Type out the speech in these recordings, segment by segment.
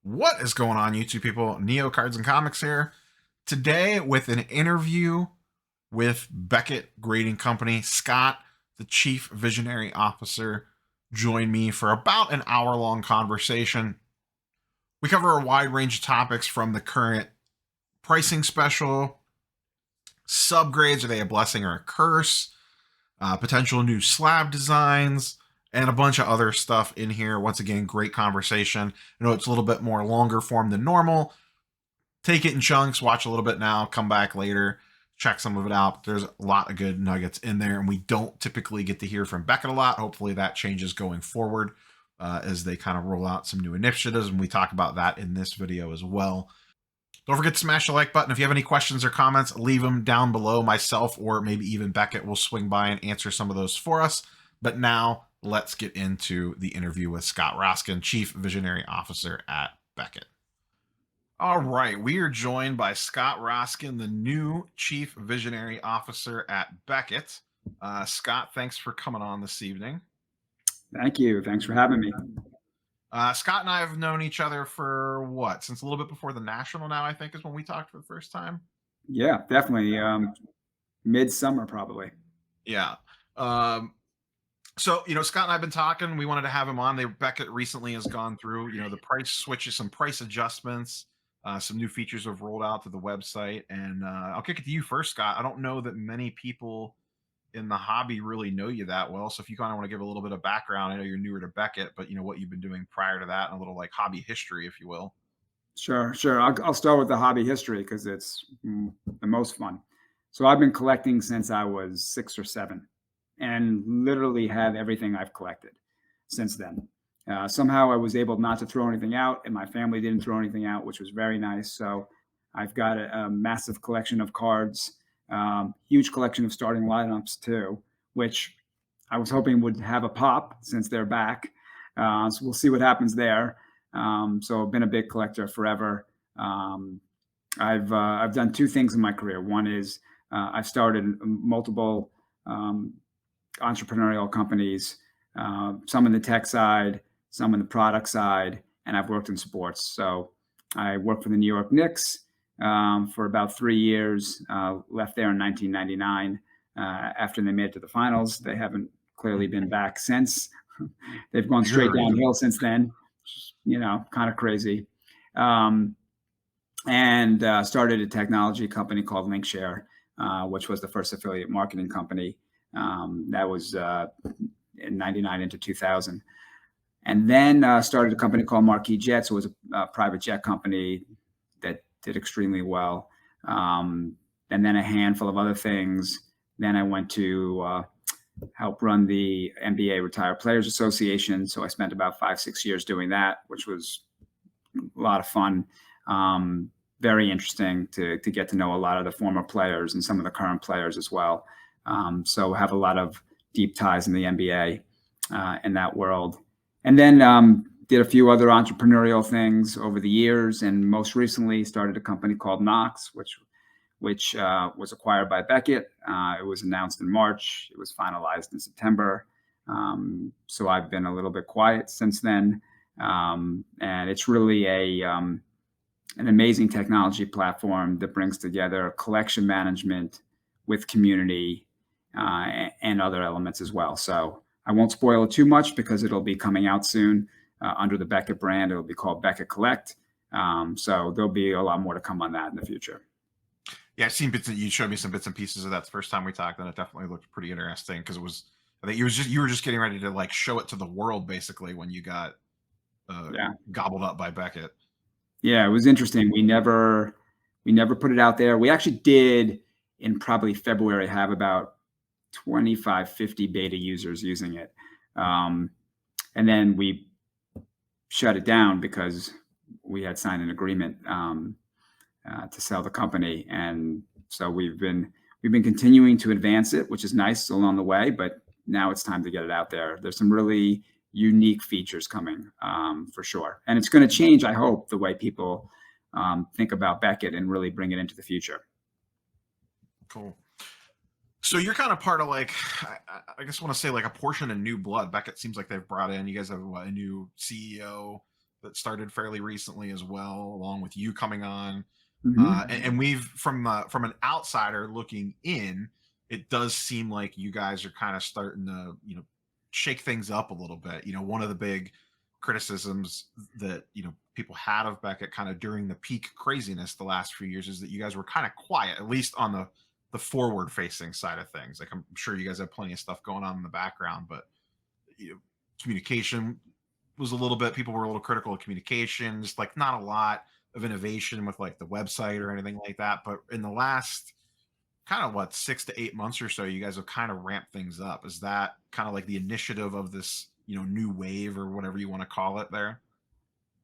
What is going on, YouTube people? Neo Cards and Comics here. Today, with an interview with Beckett Grading Company, Scott, the Chief Visionary Officer, joined me for about an hour-long conversation. We cover a wide range of topics from the current pricing special, subgrades, are they a blessing or a curse, potential new slab designs, and a bunch of other stuff in here. Once again, great conversation. I know it's a little bit more longer form than normal. Take it in chunks, watch a little bit now, come back later, check some of it out. There's a lot of good nuggets in there, and we don't typically get to hear from Beckett a lot. Hopefully that changes going forward as they kind of roll out some new initiatives, and we talk about that in this video as well. Don't forget to smash the like button. If you have any questions or comments, leave them down below. Myself or maybe even Beckett will swing by and answer some of those for us. But now let's get into the interview with Scott Roskind, Chief Visionary Officer at Beckett. All right, we are joined by Scott Roskind, the new Chief Visionary Officer at Beckett. Scott, thanks for coming on this evening. Thank you. Thanks for having me. Scott and I have known each other for what? Since a little bit before the National now, I think, is when we talked for the first time. Yeah, definitely. Midsummer, probably. Yeah. So, Scott and I have been talking. We wanted to have him on. Beckett recently has gone through, the price switches, some price adjustments, some new features have rolled out to the website. And I'll kick it to you first, Scott. I don't know that many people in the hobby really know you that well. So if you kind of want to give a little bit of background, I know you're newer to Beckett, but what you've been doing prior to that and a little like hobby history, if you will. Sure. I'll start with the hobby history because it's the most fun. So I've been collecting since I was 6 or 7 and literally have everything I've collected since then. Somehow I was able not to throw anything out, and my family didn't throw anything out, which was very nice. So I've got a massive collection of cards, huge collection of starting lineups too, which I was hoping would have a pop since they're back. So we'll see what happens there. So I've been a big collector forever. I've done 2 things in my career. One is I've started multiple entrepreneurial companies, some in the tech side, some in the product side, and I've worked in sports. So I worked for the New York Knicks for about 3 years, left there in 1999 after they made it to the finals. They haven't clearly been back since. They've gone straight downhill since then, kind of crazy. And started a technology company called Linkshare, which was the first affiliate marketing company. That was in 99 into 2000. And then started a company called Marquis Jets. It was a private jet company that did extremely well. And then a handful of other things. Then I went to help run the NBA Retired Players Association. So I spent about 5-6 years doing that, which was a lot of fun. Very interesting to get to know a lot of the former players and some of the current players as well. So have a lot of deep ties in the NBA in that world. And then did a few other entrepreneurial things over the years, and most recently started a company called Knox, which was acquired by Beckett. It was announced in March. It was finalized in September. So I've been a little bit quiet since then. And it's really an amazing technology platform that brings together collection management with community and other elements as well. So I won't spoil it too much because it'll be coming out soon under the Beckett brand. It'll be called Beckett Collect. So there'll be a lot more to come on that in the future. Yeah, I've seen you showed me some bits and pieces of that the first time we talked, and it definitely looked pretty interesting because I think you were just getting ready to like show it to the world basically when you got gobbled up by Beckett. Yeah, it was interesting. We never put it out there. We actually did in probably February have about 25, 50 beta users using it. And then we shut it down because we had signed an agreement to sell the company. And so we've been continuing to advance it, which is nice along the way, but now it's time to get it out there. There's some really unique features coming for sure. And it's going to change, I hope, the way people think about Beckett and really bring it into the future. Cool. So you're kind of part of like, I guess I want to say like a portion of new blood. Beckett seems like they've brought in, you guys have a new CEO that started fairly recently as well, along with you coming on. And Hmm. we've from an outsider looking in, it does seem like you guys are kind of starting to shake things up a little bit. One of the big criticisms that people had of Beckett kind of during the peak craziness the last few years is that you guys were kind of quiet, at least on the forward facing side of things. Like I'm sure you guys have plenty of stuff going on in the background, but communication was a little bit, people were a little critical of communication, just like not a lot of innovation with like the website or anything like that. But in the last kind of 6 to 8 months or so, you guys have kind of ramped things up. Is that kind of like the initiative of this new wave or whatever you want to call it there?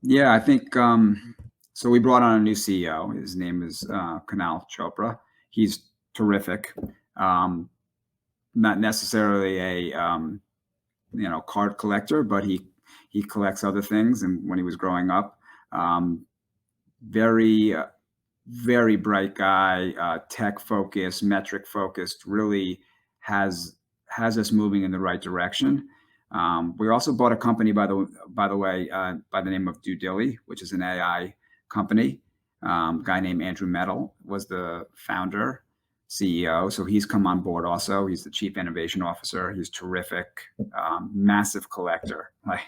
Yeah, I think so. We brought on a new CEO. His name is Kunal Chopra. He's terrific. Um, Not necessarily a card collector, but he collects other things. And when he was growing up, um, very very bright guy, tech focused, metric focused. Really has has us moving in the right direction. We also bought a company, by the way, by the name of Due Dilly, which is an AI company. Guy named Andrew Metal was the founder, CEO. So he's come on board also. He's the chief innovation officer. He's terrific, massive collector, like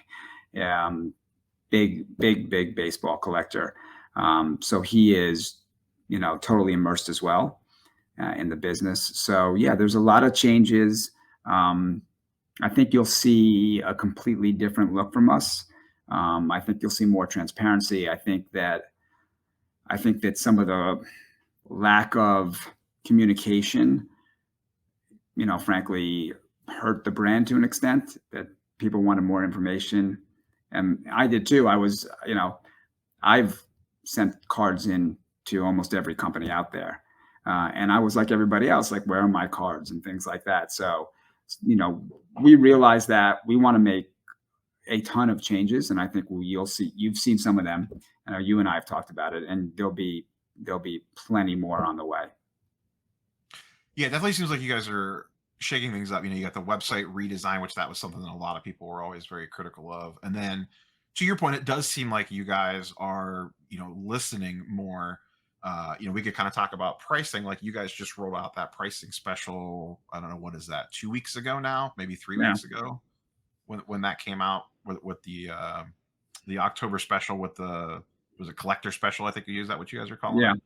big baseball collector. So he is, totally immersed as well in the business. So yeah, there's a lot of changes. I think you'll see a completely different look from us. I think you'll see more transparency. I think that some of the lack of communication, frankly, hurt the brand to an extent. That people wanted more information, and I did too. I've sent cards in to almost every company out there. And I was like everybody else, like, where are my cards and things like that. So, we realized that we want to make a ton of changes. And I think you've seen some of them. I know you and I have talked about it, and there'll be plenty more on the way. Yeah, it definitely seems like you guys are shaking things up. You got the website redesign, which that was something that a lot of people were always very critical of. And then to your point, it does seem like you guys are, listening more. We could kind of talk about pricing. Like you guys just rolled out that pricing special. I don't know, what is that, 2 weeks ago now, maybe three Yeah. weeks ago when that came out with the October special with the was a collector special. I think you use that, what you guys are calling Yeah. it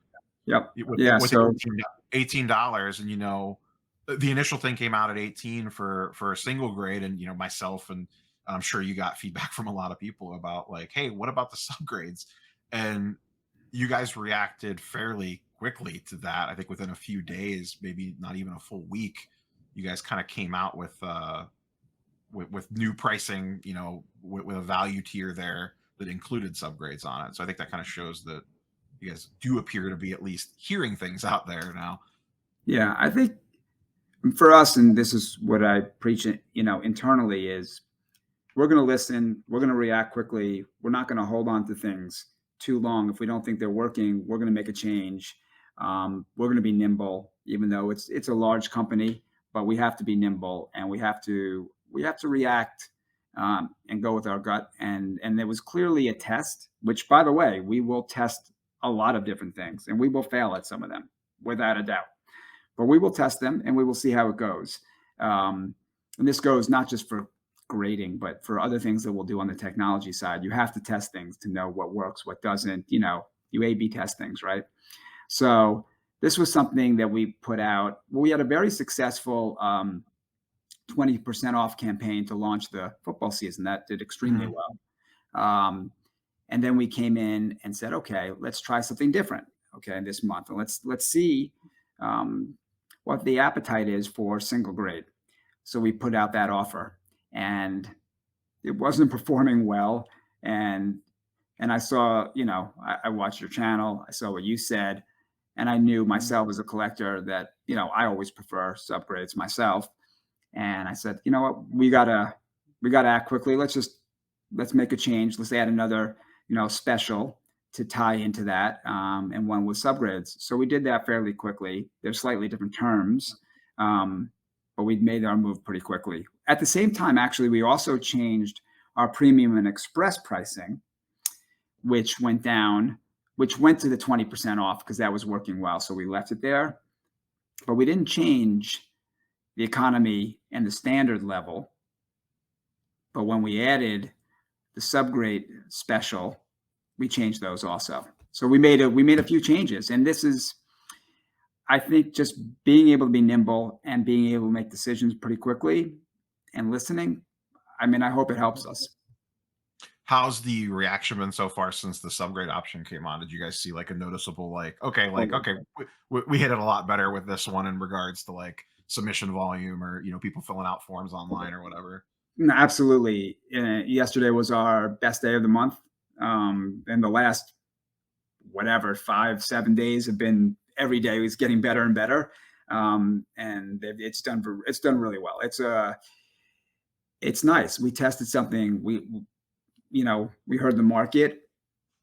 Yep. with Yeah. with So $18. And the initial thing came out at 18 for a single grade, and myself, and I'm sure you got feedback from a lot of people about like, hey, what about the subgrades? And you guys reacted fairly quickly to that. I think within a few days, maybe not even a full week, you guys kind of came out with new pricing, with a value tier there that included subgrades on it. So I think that kind of shows that you guys do appear to be at least hearing things out there now. yeah, I think for us, and this is what I preach, internally, is we're going to listen. We're going to react quickly. We're not going to hold on to things too long. If we don't think they're working, we're going to make a change. We're going to be nimble, even though it's a large company, but we have to be nimble, and we have to react, and go with our gut. And there was clearly a test, which, by the way, we will test a lot of different things, and we will fail at some of them without a doubt. But we will test them, and we will see how it goes. And this goes not just for grading, but for other things that we'll do on the technology side. You have to test things to know what works, what doesn't. You A/B test things, right? So this was something that we put out. We had a very successful 20% off campaign to launch the football season. That did extremely Mhm. well. And then we came in and said, okay, let's try something different. Okay, this month, and let's see um, what the appetite is for single grade. So we put out that offer, and it wasn't performing well. And I saw, I watched your channel. I saw what you said, and I knew myself as a collector that I always prefer subgrades myself. And I said, you know what, we gotta act quickly. Let's make a change. Let's add another special to tie into that, and one with subgrades. So we did that fairly quickly. They're slightly different terms, but we made our move pretty quickly. At the same time, actually, we also changed our premium and express pricing. which went down, which went to the 20% off because that was working well. So we left it there, but we didn't change the economy and the standard level. But when we added the subgrade special, we changed those also. So we made a few changes, and this is, I think, just being able to be nimble and being able to make decisions pretty quickly and listening. I mean, I hope it helps us. How's the reaction been so far since the subgrade option came on? Did you guys see like a noticeable like, okay, we hit it a lot better with this one in regards to like submission volume or people filling out forms online or whatever? No, absolutely. Yesterday was our best day of the month, and the last whatever 5-7 days have been, every day is getting better and better, and it's done really well. It's nice. We tested something. We heard the market.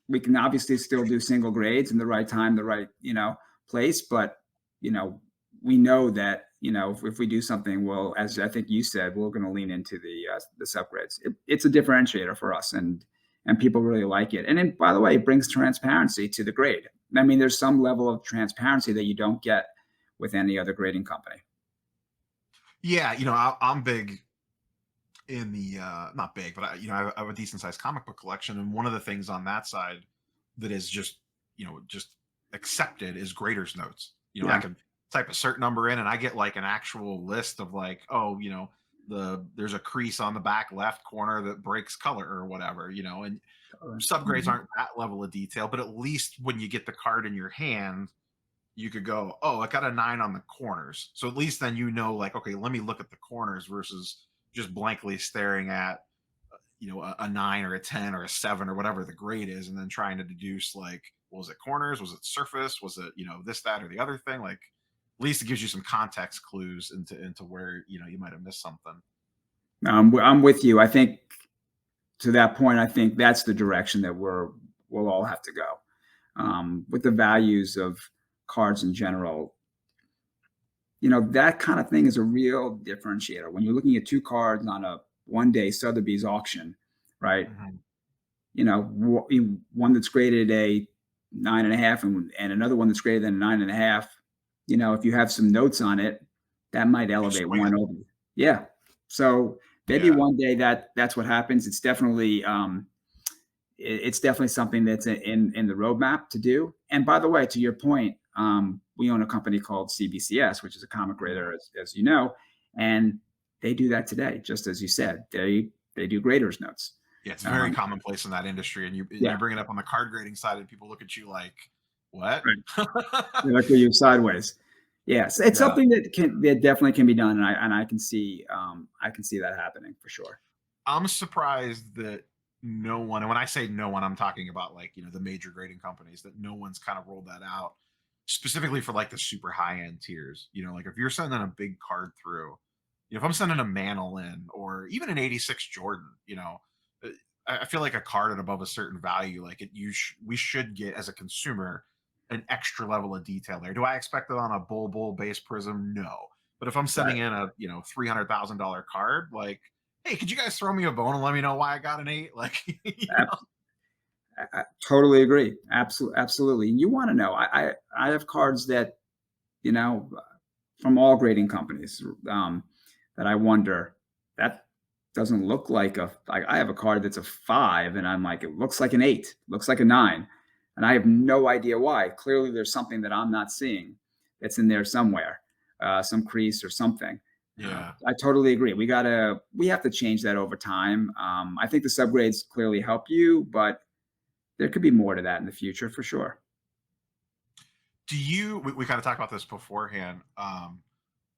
We can obviously still do single grades in the right time, the right place, but we know that if we do something, well, as I think you said, we're going to lean into the subgrades. It's a differentiator for us, and people really like it. And then, by the way, it brings transparency to the grade. I mean, there's some level of transparency that you don't get with any other grading company. Yeah, I'm big in the not big, but I have a decent sized comic book collection, and one of the things on that side that is just accepted is graders notes. I Yeah. can type a certain number in, and I get like an actual list of like, oh, there's a crease on the back left corner that breaks color or whatever, and subgrades aren't that level of detail, but at least when you get the card in your hand, you could go, oh, I got a 9 on the corners. So at least then like, okay, let me look at the corners versus just blankly staring at, a 9 or a 10 or a 7 or whatever the grade is, and then trying to deduce like, was it corners? Was it surface? Was it, this, that, or the other thing? Like, at least it gives you some context clues into where, you might have missed something. I'm with you. I think to that point, I think that's the direction that we'll all have to go. With the values of cards in general, that kind of thing is a real differentiator. When you're looking at two cards on a one-day Sotheby's auction, right? One that's graded a 9.5 and another one that's graded than a 9.5. If you have some notes on it, that might elevate one over. Yeah. So maybe one day that's what happens. It's definitely something that's in the roadmap to do. And by the way, to your point, we own a company called CBCS, which is a comic grader, as you know, and they do that today. Just as you said, they do graders notes. Yeah, it's very commonplace in that industry, and you bring it up on the card grading side, and people look at you like, "What?" Right. They look at you sideways. Yes, it's something that definitely can be done, and I can see that happening for sure. I'm surprised that no one, and when I say no one, I'm talking about like the major grading companies, that no one's kind of rolled that out specifically for like the super high end tiers. Like if you're sending a big card through, if I'm sending a Mantle in or even an 86 Jordan, I feel like a card at above a certain value, like we should get as a consumer an extra level of detail there. Do I expect it on a bull base prism? No. But if I'm sending in a $300,000 card, like, hey, could you guys throw me a bone and let me know why I got an 8? Like, I totally agree. Absolutely. And you want to know, I have cards that, from all grading companies, that I wonder, that doesn't look like I have a card that's a 5 and I'm like, it looks like an 8, looks like a 9. And I have no idea why. Clearly there's something that I'm not seeing that's in there somewhere, some crease or something. Yeah. I totally agree. We have to change that over time. I think the subgrades clearly help you, but there could be more to that in the future for sure. We kind of talked about this beforehand. Are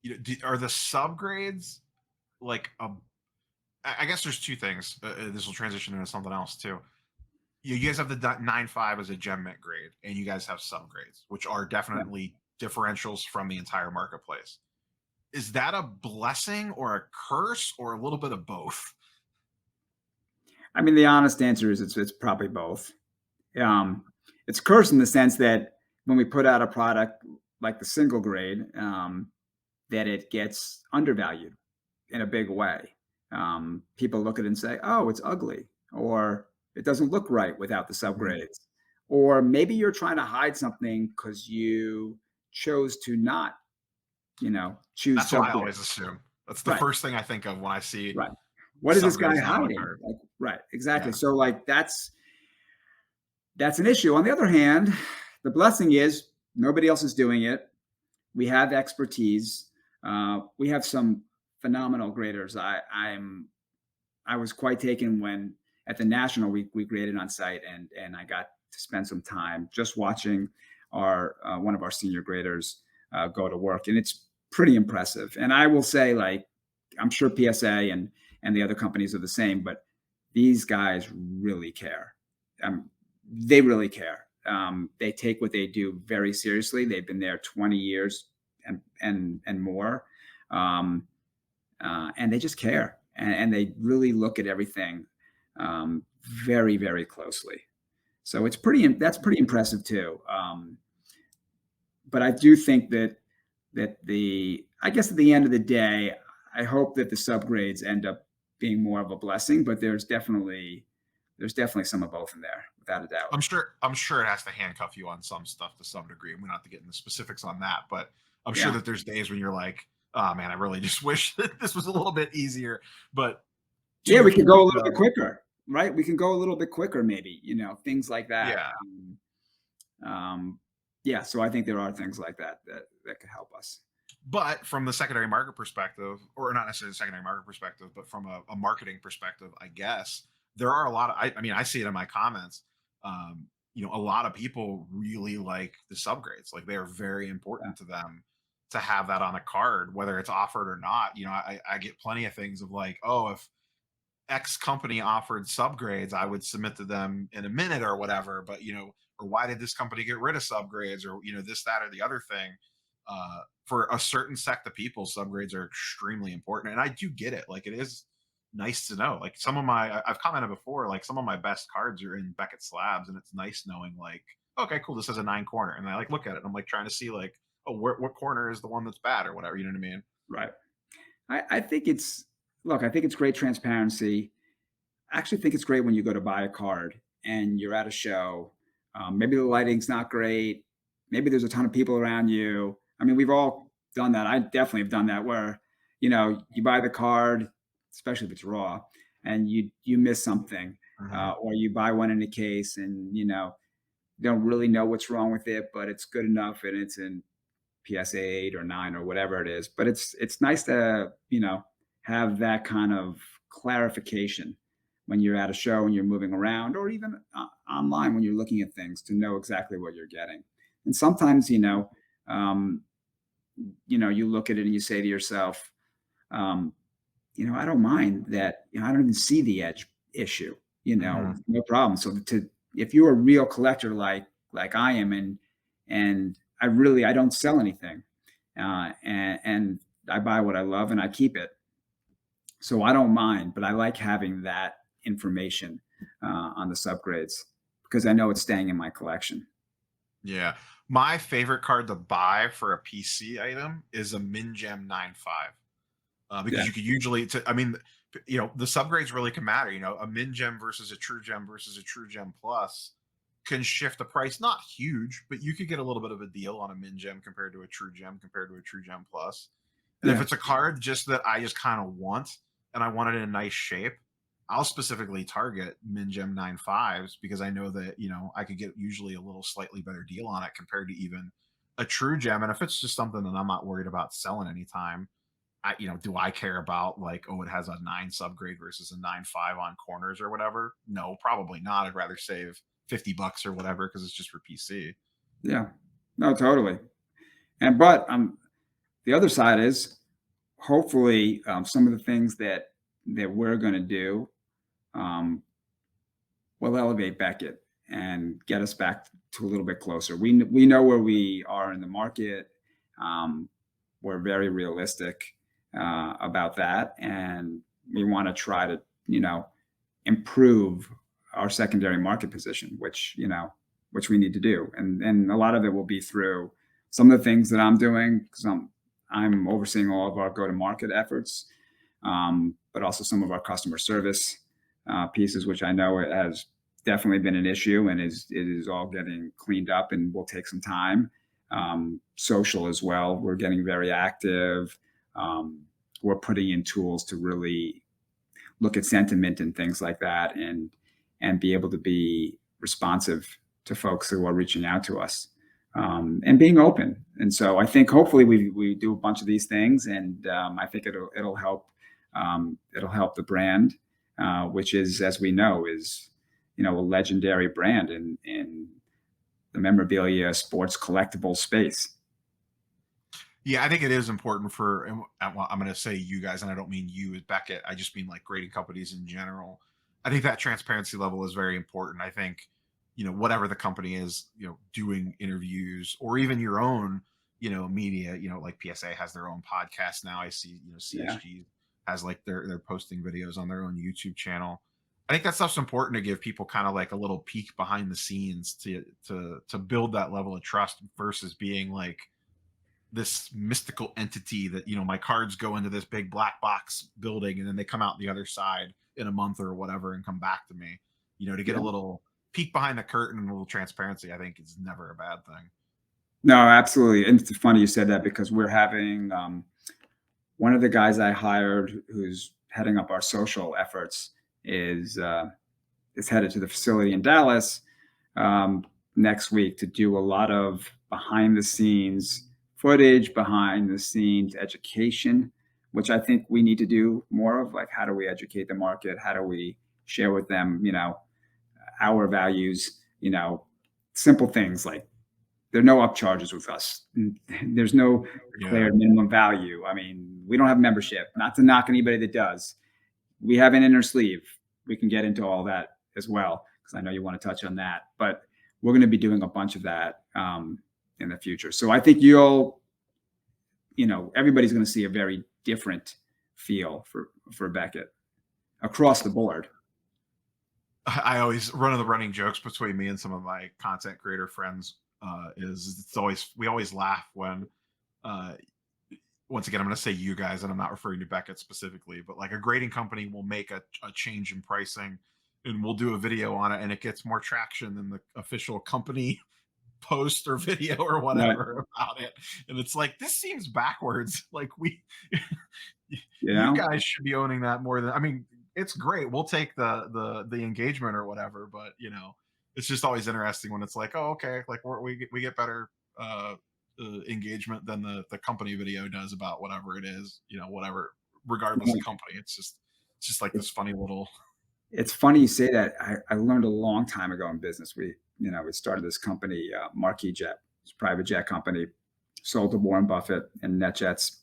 the subgrades like I guess there's two things. This will transition into something else too. You guys have the 9.5 as a gem mint grade, and you guys have subgrades, which are definitely differentials from the entire marketplace. Is that a blessing or a curse or a little bit of both? I mean, the honest answer is it's probably both. It's a curse in the sense that when we put out a product like the single grade, that it gets undervalued in a big way. People look at it and say, "Oh, it's ugly," or It doesn't look right without the Mhm. subgrades. Or maybe you're trying to hide something because you chose to not, choose That's what I subgrade. always assume. That's the Right, first thing I think of when I see right. What is this guy subgrades not on a hiding? card. Like, right, exactly. Yeah. So like that's an issue. On the other hand, the blessing is nobody else is doing it. We have expertise. We have some phenomenal graders. I was quite taken when at the national we graded on site, and I got to spend some time just watching our one of our senior graders go to work, and it's pretty impressive. And I will say, like, I'm sure PSA and the other companies are the same, but these guys really care. They really care. They take what they do very seriously. They've been there 20 years and more. Um, and they just care, and they really look at everything very, very closely. So that's pretty impressive too. But I do think that I guess at the end of the day, I hope that the subgrades end up being more of a blessing. But there's definitely some of both in there, without a doubt. I'm sure it has to handcuff you on some stuff to some degree. We don't have to get into specifics on that, but I'm sure Yeah, that there's days when you're like, oh man, I really just wish that this was a little bit easier. But to yeah, your we could go a point little bit though, quicker, right? We can go a little bit quicker, maybe. Things like that. yeah. Yeah, so I think there are things like that could help us. But from the secondary market perspective, or not necessarily the secondary market perspective, but from a marketing perspective, I guess there are a lot of. I mean, I see it in my comments. Um, a lot of people really like the subgrades. Like they are very Yeah, important to them to have that on a card, whether it's offered or not. I get plenty of things of like, oh, if X company offered subgrades, I would submit to them in a minute or whatever. But or why did this company get rid of subgrades, or this, that, or the other thing? For a certain sect of people, subgrades are extremely important, and I do get it. Like it is nice to know. Like I've commented before, like some of my best cards are in Beckett slabs, and it's nice knowing like, okay, cool, this has a 9 corner, and I like look at it, and I'm like trying to see like, oh, what corner is the one that's bad or whatever. You know what I mean? right. I think I think it's great transparency. I actually think it's great when you go to buy a card and you're at a show. Maybe the lighting's not great. Maybe there's a ton of people around you. I mean, we've all done that. I definitely have done that where, you buy the card, especially if it's raw, and you miss something, Mhm. or you buy one in a case and you don't really know what's wrong with it, but it's good enough and it's in PSA 8 or 9 or whatever it is. But it's nice to have that kind of clarification when you're at a show and you're moving around, or even online when you're looking at things, to know exactly what you're getting. And sometimes you look at it and you say to yourself, um, I don't mind that. I don't even see the edge issue. Mhm. No problem. So if you're a real collector like I am, and I don't sell anything, and I buy what I love and I keep it. So I don't mind, but I like having that information on the subgrades because I know it's staying in my collection. Yeah. My favorite card to buy for a PC item is a Min-Gem 9.5. Yeah, Because you could usually, I mean, the subgrades really can matter. A Min-Gem versus a True Gem versus a True Gem Plus can shift the price, not huge, but you could get a little bit of a deal on a Min-Gem compared to a True Gem compared to a True Gem Plus. And if yeah, it's a card just that I just kind of want and I want it in a nice shape, I'll specifically target Min-Gem 9.5s because I know that, I could get usually a little slightly better deal on it compared to even a True Gem. And if it's just something that I'm not worried about selling anytime, do I care about like, oh, it has a 9 subgrade versus a 9.5 on corners or whatever? No, probably not. I'd rather save $50 or whatever because it's just for PC. yeah. No, totally. But the other side is hopefully some of the things that we're going to do um, will elevate Beckett and get us back to a little bit closer. We know where we are in the market. Um, we're very realistic about that, and we want to try to improve our secondary market position, which we need to do, and a lot of it will be through some of the things that I'm doing because I'm overseeing all of our go to market efforts, but also some of our customer service pieces, which I know it has definitely been an issue, and it is all getting cleaned up and will take some time. Social as well. We're getting very active. Um, we're putting in tools to really look at sentiment and things like that, and be able to be responsive to folks who are reaching out to us, and being open. And so I think hopefully we do a bunch of these things, and I think it'll help, it'll help the brand, which is, as we know, is, you know, a legendary brand in the memorabilia sports collectible space. Yeah, I think it is important for, and well, I'm going to say you guys, and I don't mean you as Beckett. I just mean like grading companies in general. I think that transparency level is very important. I think, whatever the company is, doing interviews or even your own, media, like PSA has their own podcast now. I see, Yeah. CSG has like they're posting videos on their own YouTube channel. I think that stuff's important to give people kind of like a little peek behind the scenes to build that level of trust versus being like this mystical entity that my cards go into this big black box building and then they come out the other side in a month or whatever and come back to me. To get a Yeah. little peek behind the curtain and a little transparency, I think is never a bad thing. No, absolutely. And it's funny you said that, because we're having, one of the guys I hired who's heading up our social efforts is headed to the facility in Dallas, next week, to do a lot of behind the scenes footage, behind the scenes education, which I think we need to do more of. Like, how do we educate the market? How do we share with them, our values? Simple things like, there are no upcharges with us. There's no Yeah. declared minimum value. I mean, we don't have membership. Not to knock anybody that does. We have an inner sleeve. We can get into all that as well, because I know you want to touch on that. But we're going to be doing a bunch of that, in the future. So I think everybody's going to see a very different feel for Beckett across the board. I always, one of the running jokes between me and some of my content creator friends is we always laugh when uh, once again, I'm going to say you guys, and I'm not referring to Beckett specifically, but like a grading company will make a change in pricing and we'll do a video on it and it gets more traction than the official company post or video or Right. whatever about it. And it's like, this seems backwards. Like You you know? guys should be owning that more than, I mean, it's great. We'll take the engagement or whatever, but it's just always interesting when it's like, oh, okay. Like we get better, engagement than the company video does about whatever it is, whatever, regardless of company. It's just like this funny little. It's funny you say that. I learned a long time ago in business. We started this company, Marquis Jet. It's a private jet company, sold to Warren Buffett and NetJets.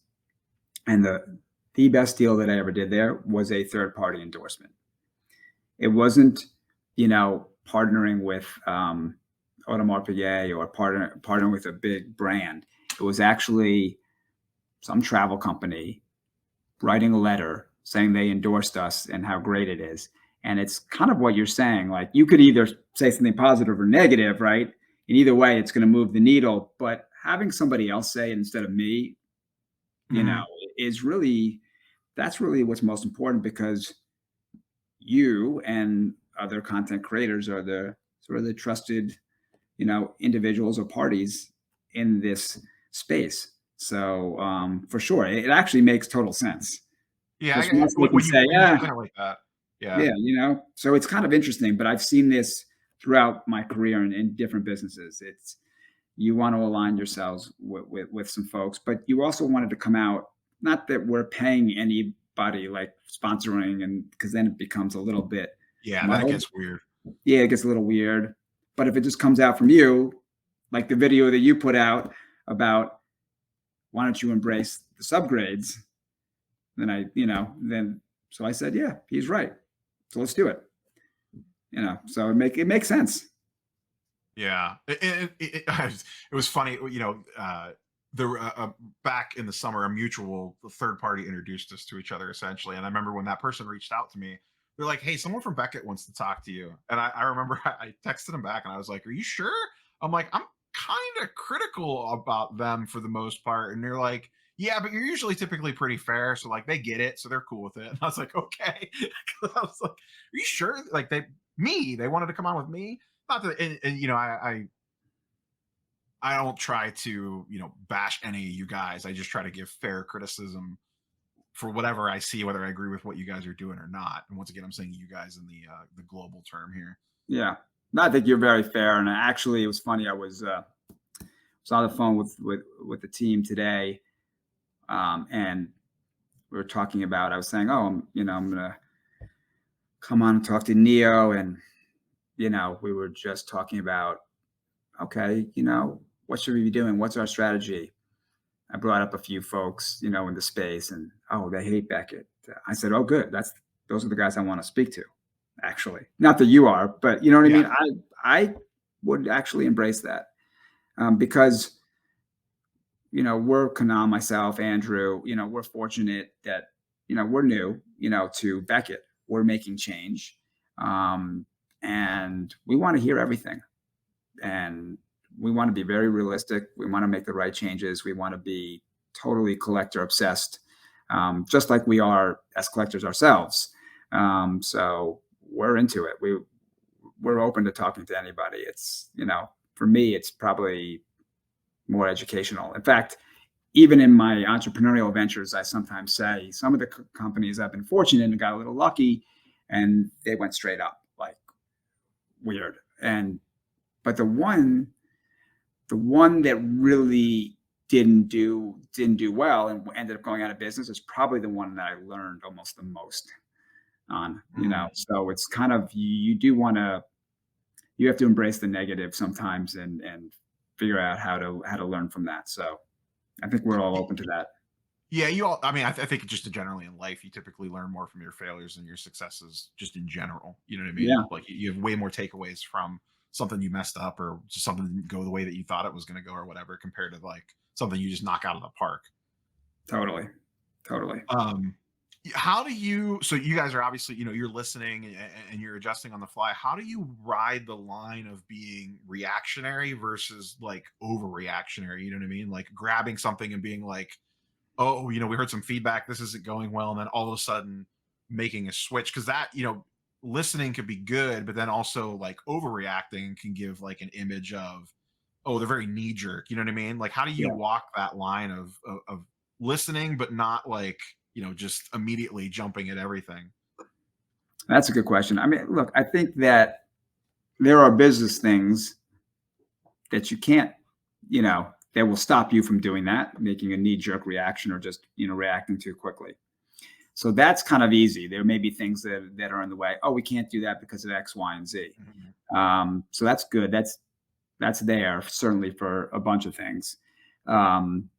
And the best deal that I ever did there was a third party endorsement. It wasn't, partnering with, Audemars Piguet or partnering with a big brand. It was actually some travel company writing a letter saying they endorsed us and how great it is. And it's kind of what you're saying. Like, you could either say something positive or negative, right? And either way, it's going to move the needle. But having somebody else say it instead of me, is really, that's really what's most important, because you and other content creators are the sort of the trusted, individuals or parties in this space. So, for sure, it actually makes total sense. Yeah, Because once they can when you say, when you yeah, present it like that, yeah. yeah, so it's kind of interesting. But I've seen this throughout my career in different businesses. It's, you want to align yourselves with some folks, but you also wanted to come out, not that we're paying anybody, like sponsoring, and because then it becomes a little bit Yeah, then it muddled. gets weird. Yeah, it gets a little weird. But if it just comes out from you, like the video that you put out about, why don't you embrace the subgrades? Then so I said, yeah, he's right. So let's do it. So it makes sense. Yeah, it was funny. There back in the summer, a mutual third party introduced us to each other essentially, and I remember when that person reached out to me. They're like, "Hey, someone from Beckett wants to talk to you," and I remember I texted him back and I was like, "Are you sure?" I'm like, "I'm kind of critical about them for the most part," and they're like, "Yeah, but you're usually typically pretty fair, so like they get it, so they're cool with it." And I was like, "Okay," I was like, "Are you sure?" Like me. They wanted to come on with me. Not that, and you know, I don't try to, you know, bash any of you guys. I just try to give fair criticism for whatever I see, whether I agree with what you guys are doing or not. And once again, I'm saying you guys in the global term here. Yeah. No, I think you're very fair. And actually, it was funny. I was on the phone with the team today, and we were talking about. I was saying, "Oh, I'm gonna come on and talk to Neo," and we were just talking about, okay, what should we be doing? What's our strategy? I brought up a few folks, in the space, and oh, they hate Beckett. I said, oh, good. Those are the guys I want to speak to. Actually, not that you are, but you know what I Yeah. mean. I would actually embrace that, because we're Kanal, myself, Andrew. We're fortunate that we're new, to Beckett. We're making change, and we want to hear everything, and we want to be very realistic. We want to make the right changes. We want to be totally collector obsessed, just like we are as collectors ourselves. So we're into it. We're open to talking to anybody. It's, for me, it's probably more educational. In fact, even in my entrepreneurial ventures, I sometimes say some of the companies I've been fortunate and got a little lucky, and they went straight up, like weird. But the one that really didn't do well and ended up going out of business is probably the one that I learned almost the most on. So it's kind of, you have to embrace the negative sometimes and figure out how to learn from that. So I think we're all open to that. Yeah, you all. I mean, I think just generally in life, you typically learn more from your failures than your successes, just in general. You know what I mean? Yeah, Like you have way more takeaways from something you messed up or just something didn't go the way that you thought it was going to go or whatever, compared to like something you just knock out of the park. totally. Totally. Um, how do you? So you guys are obviously, you know, you're listening and you're adjusting on the fly. How do you ride the line of being reactionary versus like overreactionary? You know what I mean? Like grabbing something and being like, oh, you know, we heard some feedback, this isn't going well, and then all of a sudden making a switch, because that, you know, listening could be good, but then also like overreacting can give like an image of, oh, they're very knee jerk. You know what I mean? Like, how do you Yeah, walk that line of listening, but not like, you know, just immediately jumping at everything? that's a good question. I mean, look, I think that there are business things that you can't, that will stop you from doing that, making a knee jerk reaction or just, reacting too quickly. So that's kind of easy. There may be things that are in the way. Oh, we can't do that because of X, Y, and Z. Mhm. So that's good. That's there certainly for a bunch of things. Um,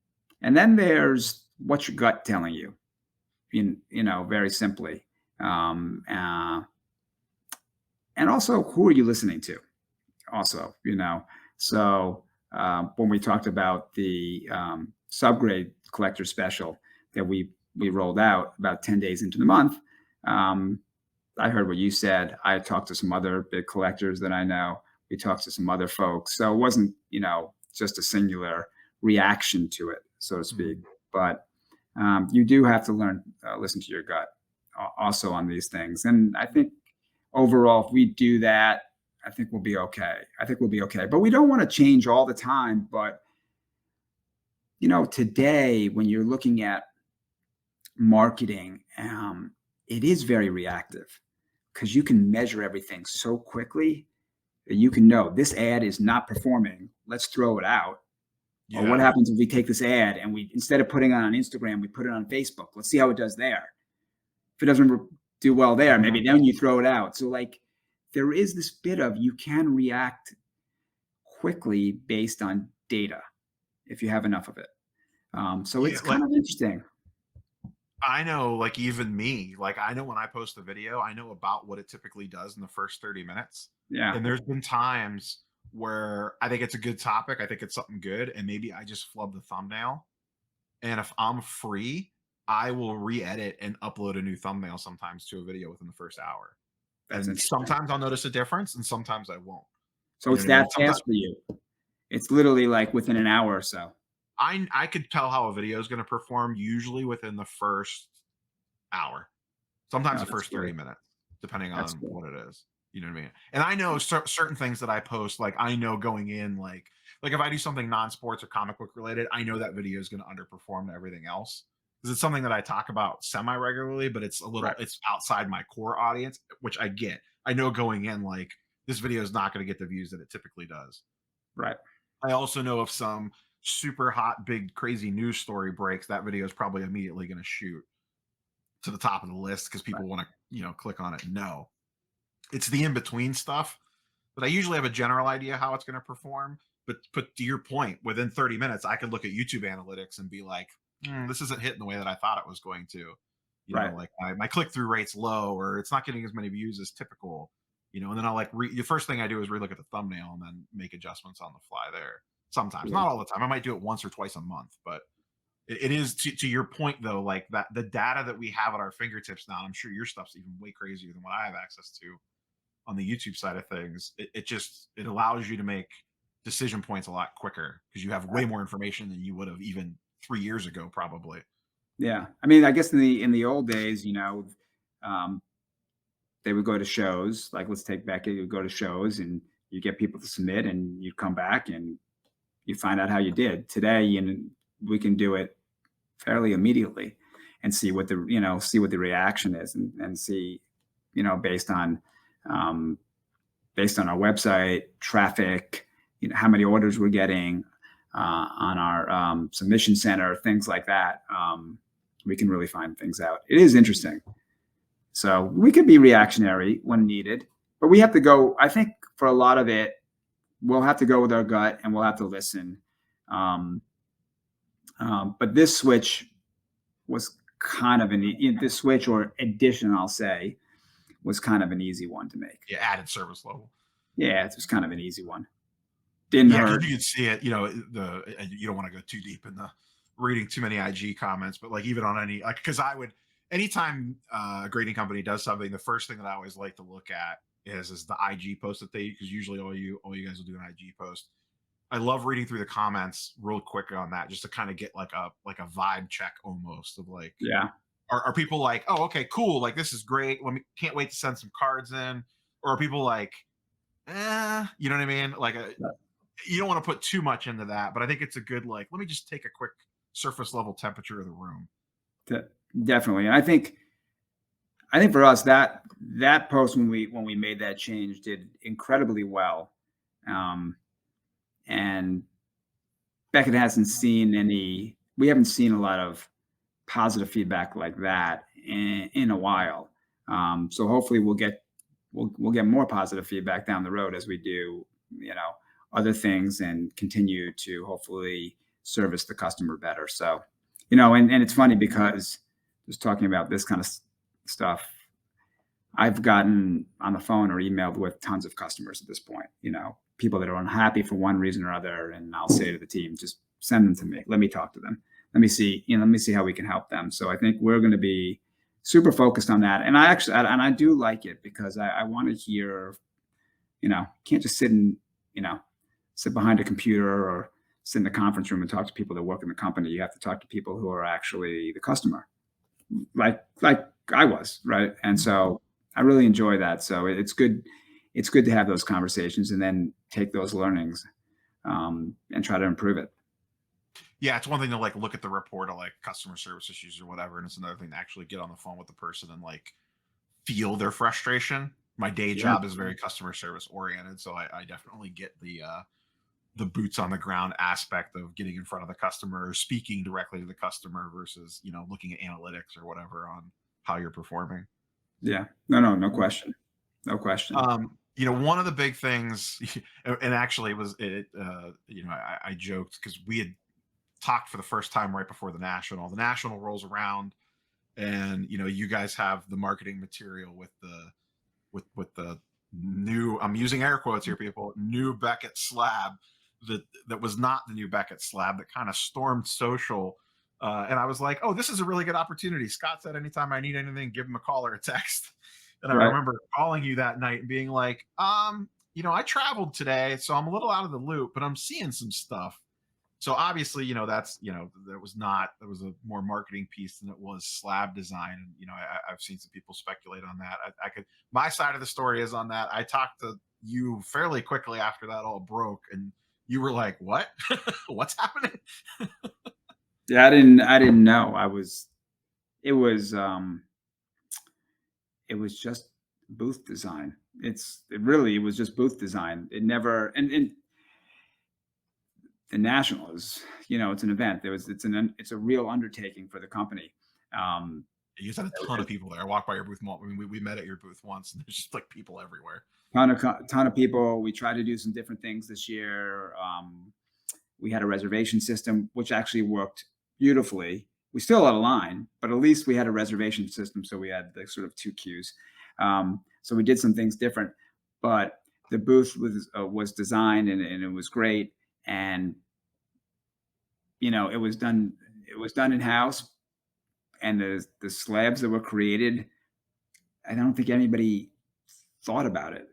and then there's what's your gut telling you, very simply. Um, uh, and also, who are you listening to? Also, so when we talked about the subgrade collector special that we rolled out about 10 days into the month, um, I heard what you said. I talked to some other big collectors that I know. We talked to some other folks. So it wasn't, just a singular reaction to it, so to speak. Mhm. But you do have to learn, listen to your gut also on these things. And I think overall, if we do that, I think we'll be okay. I think we'll be okay. But we don't want to change all the time. But, today, when you're looking at marketing, it is very reactive because you can measure everything so quickly that you can know this ad is not performing. Let's throw it out. Or what Yeah. happens if we take this ad and we, instead of putting it on Instagram, we put it on Facebook? Let's see how it does there. If it doesn't do well there, maybe then you throw it out. So, like, there is this bit of you can react quickly based on data if you have enough of it. So Yeah, it's like kind of interesting. I know, like even me, like I know when I post a video, I know about what it typically does in the first 30 minutes. Yeah, And there's been times where I think it's a good topic, I think it's something good, and maybe I just flub the thumbnail. And if I'm free, I will re-edit and upload a new thumbnail sometimes to a video within the first hour. that's And interesting. sometimes I'll notice a difference and sometimes I won't. So You know it's what I mean? that Sometimes fast for you. It's literally like within an hour or so. I could tell how a video is going to perform usually within the first hour. Sometimes Oh, the that's first 30 great. minutes, depending That's on good. what it is. You know what I mean? And I know certain things that I post, like I know going in, like if I do something non-sports or comic book related, I know that video is going to underperform to everything else because it's something that I talk about semi regularly, but Right. it's outside my core audience, which I get. I know going in, like this video is not going to get the views that it typically does. Right. I also know if some super hot, big, crazy news story breaks, that video is probably immediately going to shoot to the top of the list because Right. people want to, click on it and know. It's the in between stuff but I usually have a general idea how it's going to perform. But to your point, within 30 minutes, I could look at YouTube analytics and be like, this isn't hitting the way that I thought it was going to. Right. Like my click through rate's low, or it's not getting as many views as typical. And then I'll the first thing I do is relook at the thumbnail and then make adjustments on the fly there. Sometimes, Yeah. not all the time. I might do it once or twice a month, but it is to your point though, like that the data that we have at our fingertips now. I'm sure your stuff's even way crazier than what I have access to on the YouTube side of things, it allows you to make decision points a lot quicker because you have way more information than you would have even 3 years ago, probably. Yeah. I mean, I guess in the old days, um, they would go to shows. Like let's take Beckett, you would go to shows and you get people to submit, and you come back and you find out how you did. Today, we can do it fairly immediately and see what the reaction is, and see, based on um, our website traffic, how many orders we're getting on our submission center, things like that. We can really find things out. It is interesting. So we could be reactionary when needed, but we have to go. I think for a lot of it, we'll have to go with our gut and we'll have to listen. But this switch was kind of this switch or addition, I'll say, was kind of an easy one to make. Yeah, added service level. Yeah, it was kind of an easy one. Didn't hurt. Because you can see it. You don't want to go too deep in the reading too many IG comments, but like even on any because I would anytime a grading company does something, the first thing that I always like to look at is the IG post that they because usually all you guys will do an IG post. I love reading through the comments real quick on that just to kind of get like a vibe check almost of like Yeah. are people like, oh, okay, cool, like this is great. Can't wait to send some cards in. Or are people like, you know what I mean? Like you don't want to put too much into that, but I think it's a good like, let me just take a quick surface level temperature of the room. Definitely. And I think for us that post when we made that change did incredibly well. And Beckett hasn't seen we haven't seen a lot of positive feedback like that in a while. So hopefully we'll get more positive feedback down the road as we do, other things and continue to hopefully service the customer better. So, and it's funny because just talking about this kind of stuff, I've gotten on the phone or emailed with tons of customers at this point, people that are unhappy for one reason or other. And I'll say to the team, just send them to me. Let me talk to them. Let me see how we can help them. So I think we're going to be super focused on that. And I do like it because I want to hear, can't just sit behind a computer or sit in the conference room and talk to people that work in the company. You have to talk to people who are actually the customer, like I was, right? And so I really enjoy that. So it's good to have those conversations and then take those learnings and try to improve it. Yeah, it's one thing to like look at the report of like customer service issues or whatever, and it's another thing to actually get on the phone with the person and like feel their frustration. My day job is very customer service oriented, so I definitely get the boots on the ground aspect of getting in front of the customer, or speaking directly to the customer versus looking at analytics or whatever on how you're performing. Yeah, no question, no question. One of the big things, and actually it was I joked because we had talked for the first time right before the national. The national rolls around, and you guys have the marketing material with the new. I'm using air quotes here, people. New Beckett slab that was not the new Beckett slab that kind of stormed social. And I was like, oh, this is a really good opportunity. Scott said anytime I need anything, give him a call or a text. And I remember calling you that night and being like, I traveled today, so I'm a little out of the loop, but I'm seeing some stuff. So obviously, that's, there was a more marketing piece than it was slab design. And, I've seen some people speculate on that. My side of the story is on that. I talked to you fairly quickly after that all broke, and you were like, what? What's happening? Yeah, I didn't know. It was, it was just booth design. It was just booth design. It never, and the national is, it's an event. It's a real undertaking for the company. Um, You just had a ton of people there. I walked by your booth. I mean, we met at your booth once, and there's just like people everywhere. ton of people. We tried to do some different things this year. We had a reservation system, which actually worked beautifully. We still had a line, but at least we had a reservation system, so we had the sort of two queues. So we did some things different, but the booth was designed, and it was great, and it was done. It was done in house, and the slabs that were created, I don't think anybody thought about it.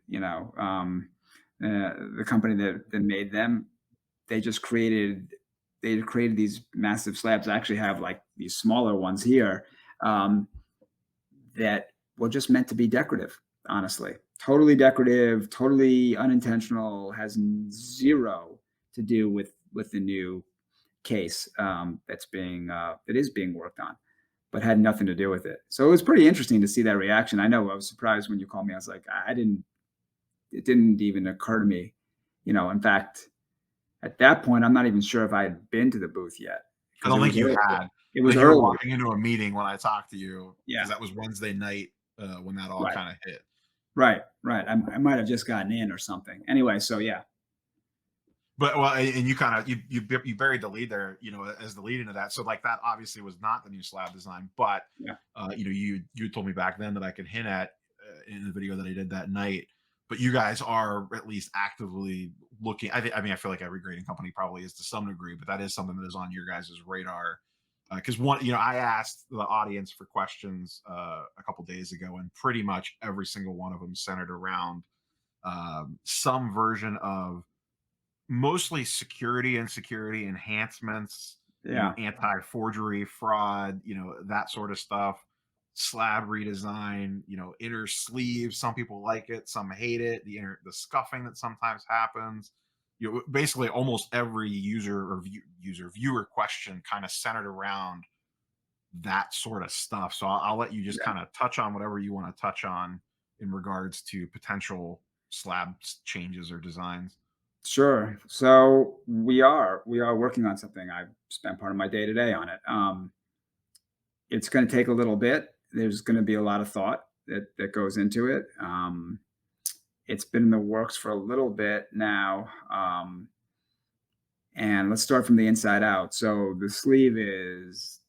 The company that made them, they just created these massive slabs. I actually have like these smaller ones here, that were just meant to be decorative. Honestly, totally decorative, totally unintentional. Has zero to do with the new case, that is being worked on, but had nothing to do with it. So it was pretty interesting to see that reaction. I know I was surprised when you called me. I was like, it didn't even occur to me. In fact, at that point, I'm not even sure if I had been to the booth yet, I because don't think you had. it I was think you were early. walking into a meeting when I talked to you, Yeah. because that was Wednesday night, when that all Right. kind of hit. Right. I might have just gotten in or something. Anyway, so yeah. But well, and you kind of you buried the lead there, as the lead into that. So like that obviously was not the new slab design, but Yeah. you told me back then that I could hint at, in the video that I did that night. But you guys are at least actively looking. I mean, I feel like every grading company probably is to some degree, but that is something that is on your guys' radar. Because I asked the audience for questions a couple days ago, and pretty much every single one of them centered around some version of mostly security and security enhancements, Yeah. anti-forgery, fraud, that sort of stuff. Slab redesign, inner sleeve. Some people like it, some hate it. The scuffing that sometimes happens. Basically almost every viewer question kind of centered around that sort of stuff. So I'll let you just Yeah. kind of touch on whatever you want to touch on in regards to potential slab changes or designs. Sure. So we are working on something. I've spent part of my day today on it. It's going to take a little bit. There's going to be a lot of thought that goes into it. It's been in the works for a little bit now. And let's start from the inside out. So the sleeve is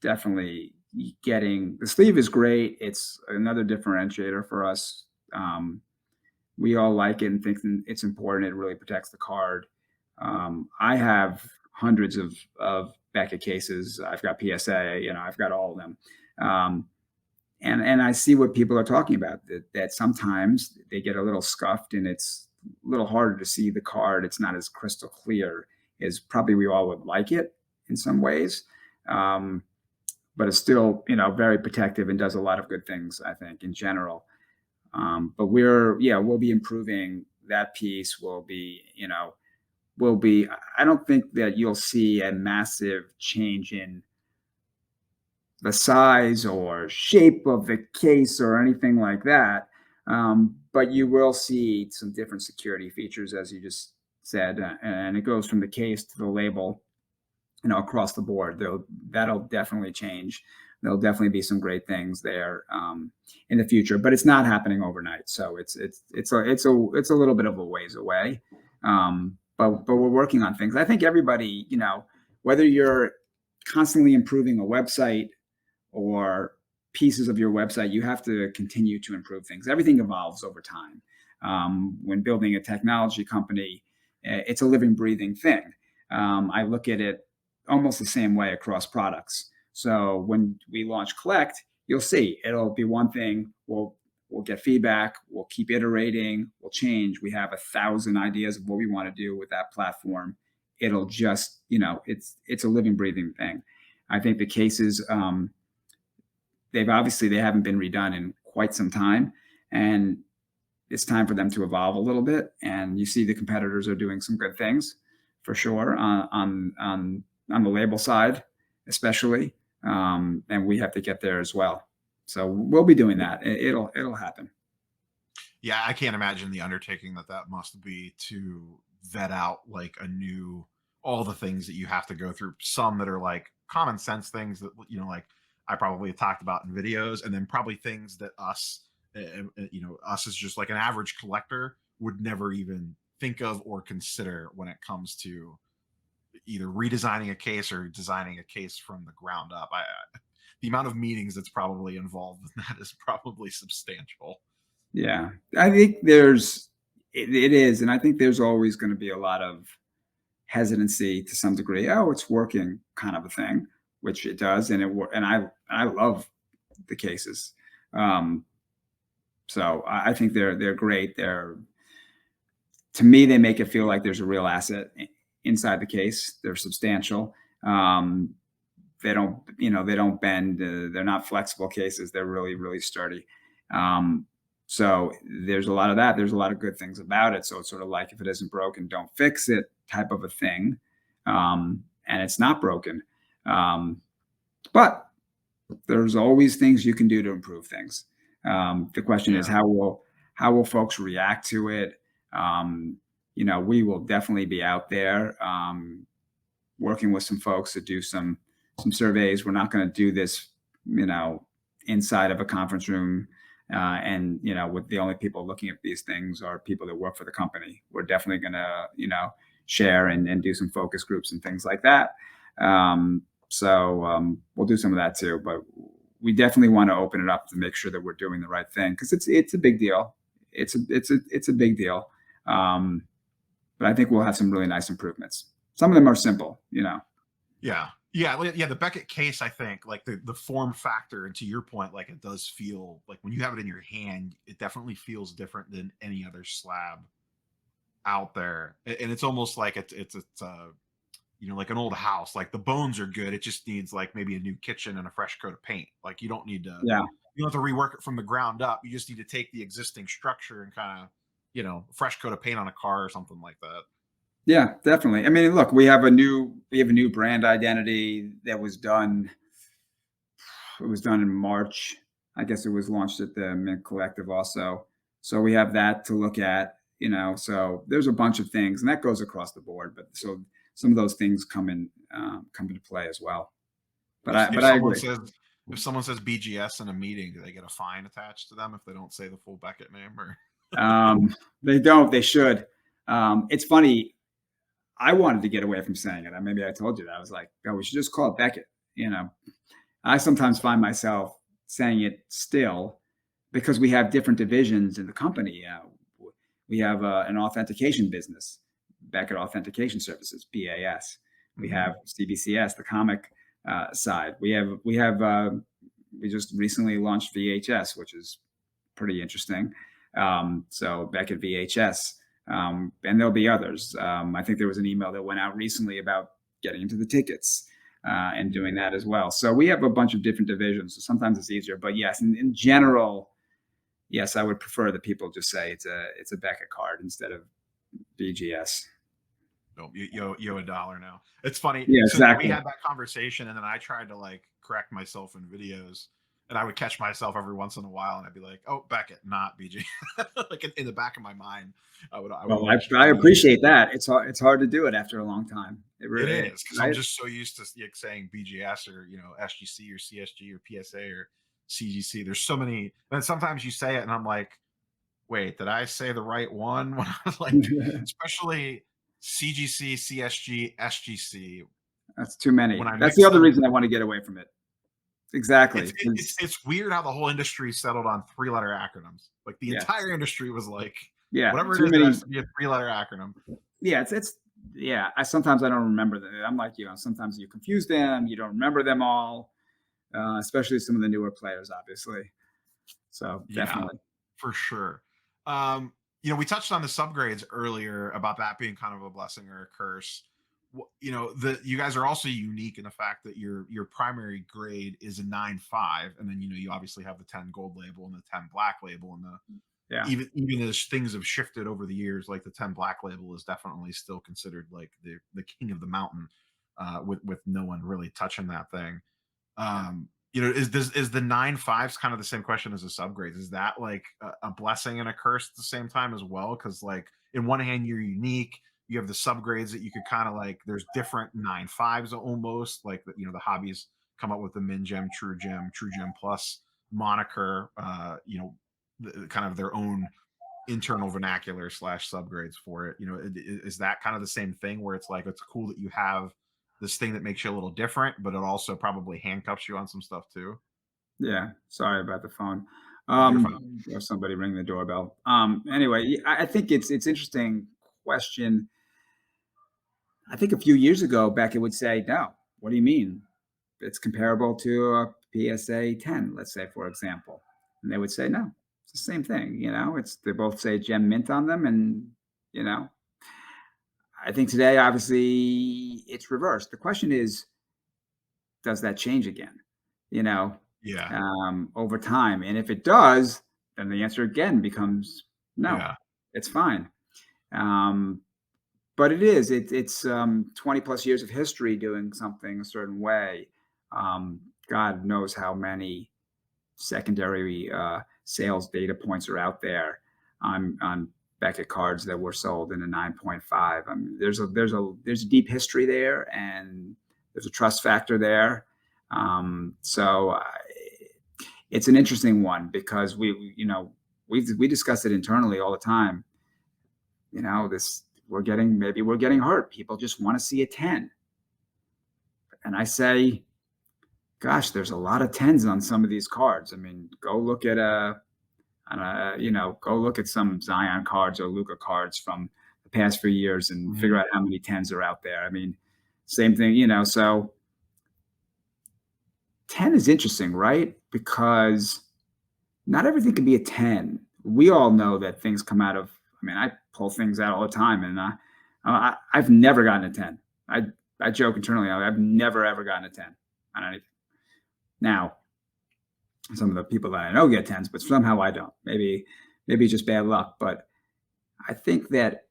definitely the sleeve is great. It's another differentiator for us. We all like it and think it's important. It really protects the card. I have hundreds of Beckett cases. I've got PSA, I've got all of them. And I see what people are talking about, that sometimes they get a little scuffed and it's a little harder to see the card. It's not as crystal clear as probably we all would like it in some ways. But it's still, very protective and does a lot of good things, I think, in general. But we'll be improving that piece. I don't think that you'll see a massive change in the size or shape of the case or anything like that. But you will see some different security features, as you just said, and it goes from the case to the label, across the board. That'll definitely change. There'll definitely be some great things there, in the future, but it's not happening overnight. So it's a little bit of a ways away. But we're working on things. I think everybody, whether you're constantly improving a website or pieces of your website, you have to continue to improve things. Everything evolves over time. When building a technology company, it's a living, breathing thing. I look at it almost the same way across products. So when we launch Collect, you'll see it'll be one thing. We'll get feedback. We'll keep iterating. We'll change. We have 1,000 ideas of what we want to do with that platform. it'll just, it's a living, breathing thing. I think the cases, they haven't been redone in quite some time, and it's time for them to evolve a little bit. And you see the competitors are doing some good things for sure on the label side, especially. And we have to get there as well. So we'll be doing that. It'll happen. Yeah, I can't imagine the undertaking that must be to vet out like all the things that you have to go through. Some that are like common sense things that, like I probably have talked about in videos, and then probably things that us as just like an average collector would never even think of or consider when it comes to either redesigning a case or designing a case from the ground up. The amount of meetings that's probably involved in that is probably substantial. Yeah, I think it is, and I think there's always going to be a lot of hesitancy to some degree. Oh, it's working, kind of a thing, which it does, and I love the cases. So I think they're great. To me, they make it feel like there's a real asset inside the case. They're substantial. They don't bend. They're not flexible cases. They're really, really sturdy. So there's a lot of that. There's a lot of good things about it. So it's sort of like, if it isn't broken, don't fix it type of a thing. And it's not broken. But there's always things you can do to improve things. The question is, how will folks react to it? We will definitely be out there working with some folks to do some surveys. We're not going to do this, inside of a conference room. And with the only people looking at these things are people that work for the company. We're definitely going to, share and do some focus groups and things like that. So we'll do some of that too, but we definitely want to open it up to make sure that we're doing the right thing, because it's a big deal. It's a big deal. But I think we'll have some really nice improvements. Some of them are simple, Yeah. The Beckett case, I think, like the form factor, and to your point, like it does feel like when you have it in your hand, it definitely feels different than any other slab out there, and it's almost like it's like an old house. Like the bones are good, it just needs like maybe a new kitchen and a fresh coat of paint. Like you don't have to rework it from the ground up. You just need to take the existing structure and kind of fresh coat of paint on a car or something like that. Yeah, definitely. I mean, look, we have a new brand identity that was done. It was done in March. I guess it was launched at the Mint Collective also. So we have that to look at, so there's a bunch of things, and that goes across the board. But so some of those things come into play as well. But I agree. If someone says BGS in a meeting, do they get a fine attached to them if they don't say the full Beckett name? Or they don't. They should. It's funny. I wanted to get away from saying it. Maybe I told you that. I was like, oh, we should just call it Beckett. I sometimes find myself saying it still, because we have different divisions in the company. We have an authentication business, Beckett Authentication Services, BAS. We have CBCS, the comic side. We just recently launched VHS, which is pretty interesting. So Beckett VHS. And there'll be others. I think there was an email that went out recently about getting into the tickets and doing that as well. So we have a bunch of different divisions. So sometimes it's easier, but yes, in general, yes, I would prefer that people just say it's a Beckett card instead of BGS. No, you owe $1 now. It's funny. Yeah, exactly. We had that conversation, and then I tried to like correct myself in videos. And I would catch myself every once in a while, and I'd be like, "Oh, Beckett, not BG." Like in the back of my mind, I appreciate that. It's hard to do it after a long time. It is, because I'm just so used to saying BGS or SGC or CSG or PSA or CGC. There's so many, and sometimes you say it, and I'm like, "Wait, did I say the right one?" When I was like, especially CGC, CSG, SGC. That's too many. That's the other reason I want to get away from it. Exactly. It's weird how the whole industry settled on 3-letter acronyms. Like the entire industry was like, whatever it is, it has to be a 3-letter acronym. Yeah, sometimes I don't remember them. I'm like you. Sometimes you confuse them. You don't remember them all, especially some of the newer players, obviously. So definitely, for sure. We touched on the subgrades earlier about that being kind of a blessing or a curse. you guys are also unique in the fact that your primary grade is a 9.5, and then you obviously have the 10 gold label and the 10 black label, and the Yeah. even as things have shifted over the years, like the 10 black label is definitely still considered like the king of the mountain, with no one really touching that thing. Yeah. Is the 9.5s kind of the same question as the subgrades? Is that like a blessing and a curse at the same time as well? Because like in one hand you're unique, you have the subgrades that you could kind of like. There's different 9.5s almost like the hobbies come up with the min gem, true gem plus moniker. Kind of their own internal vernacular slash subgrades for it. Is that kind of the same thing where it's like it's cool that you have this thing that makes you a little different, but it also probably handcuffs you on some stuff too. Yeah. Sorry about the phone. No, you're fine. Or somebody ring the doorbell. Anyway, I think it's interesting question. I think a few years ago, Beckett would say, no, what do you mean? It's comparable to a PSA 10, let's say, for example. And they would say, no, it's the same thing. They both say gem mint on them. And, you know, I think today, obviously, it's reversed. The question is, does that change again? You know, Yeah. over time. And if it does, then the answer again becomes no, Yeah. it's fine. But it's 20 plus years of history doing something a certain way. God knows how many secondary sales data points are out there on Beckett cards that were sold in a 9.5. I mean, there's a deep history there, and there's a trust factor there. So it's an interesting one because we discuss it internally all the time. Maybe we're getting hurt. People just want to see a 10. And I say, gosh, there's a lot of 10s on some of these cards. I mean, go look at some Zion cards or Luca cards from the past few years and figure out how many 10s are out there. I mean, same thing, so 10 is interesting, right? Because not everything can be a 10. We all know that things come out of, I pull things out all the time, and I've never gotten a 10. I joke internally, I've never, ever gotten a 10 on anything. Now, some of the people that I know get 10s, but somehow I don't. Maybe it's just bad luck. But I think that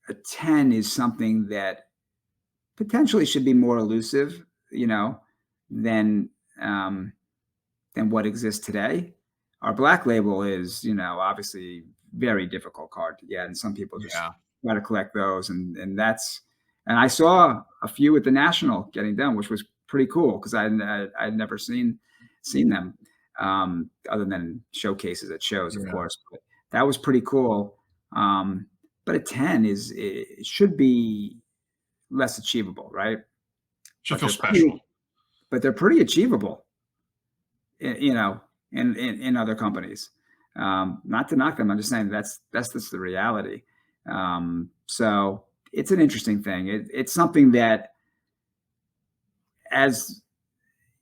a 10 is something that potentially should be more elusive, than what exists today. Our black label is, obviously very difficult card to get, and some people just try to collect those, and I saw a few at the National getting done, which was pretty cool because I'd never seen them, other than showcases at shows, of course. But that was pretty cool. But a 10 it should be less achievable, right? Should feel special. But they're pretty achievable, in other companies. Not to knock them, I'm just saying that's just the reality. So it's an interesting thing. It's something that, as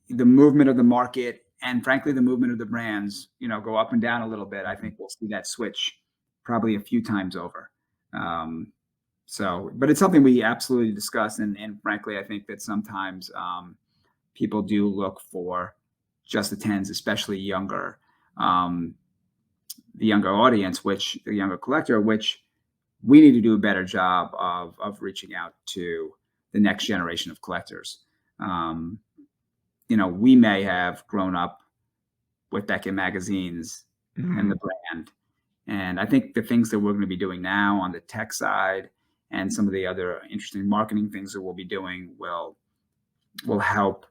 the movement of the market and frankly the movement of the brands, go up and down a little bit, I think we'll see that switch probably a few times over. But it's something we absolutely discuss, and frankly, I think that sometimes people do look for just the 10s, especially the younger audience, the younger collector, which we need to do a better job of reaching out to the next generation of collectors. We may have grown up with Beckett magazines and the brand. And I think the things that we're going to be doing now on the tech side and some of the other interesting marketing things that we'll be doing will help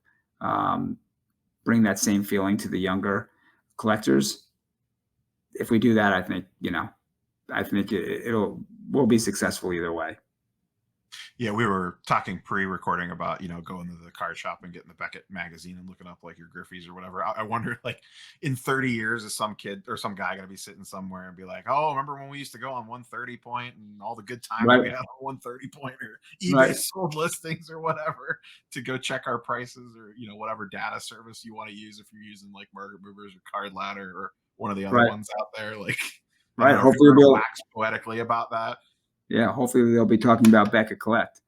bring that same feeling to the younger collectors. If we do that, I think we'll be successful either way. Yeah, we were talking pre-recording about going to the card shop and getting the Beckett magazine and looking up like your Griffies or whatever. I wonder, like, in 30 years, is some kid or some guy gonna be sitting somewhere and be like, "Oh, remember when we used to go on 130 point and all the good times we had on 130 point or eBay sold listings or whatever to go check our prices or whatever data service you want to use if you're using like Market Movers or Card Ladder or one of the other ones out there." Like, hopefully we'll wax poetically about that. Yeah, hopefully they'll be talking about Beckett Collect.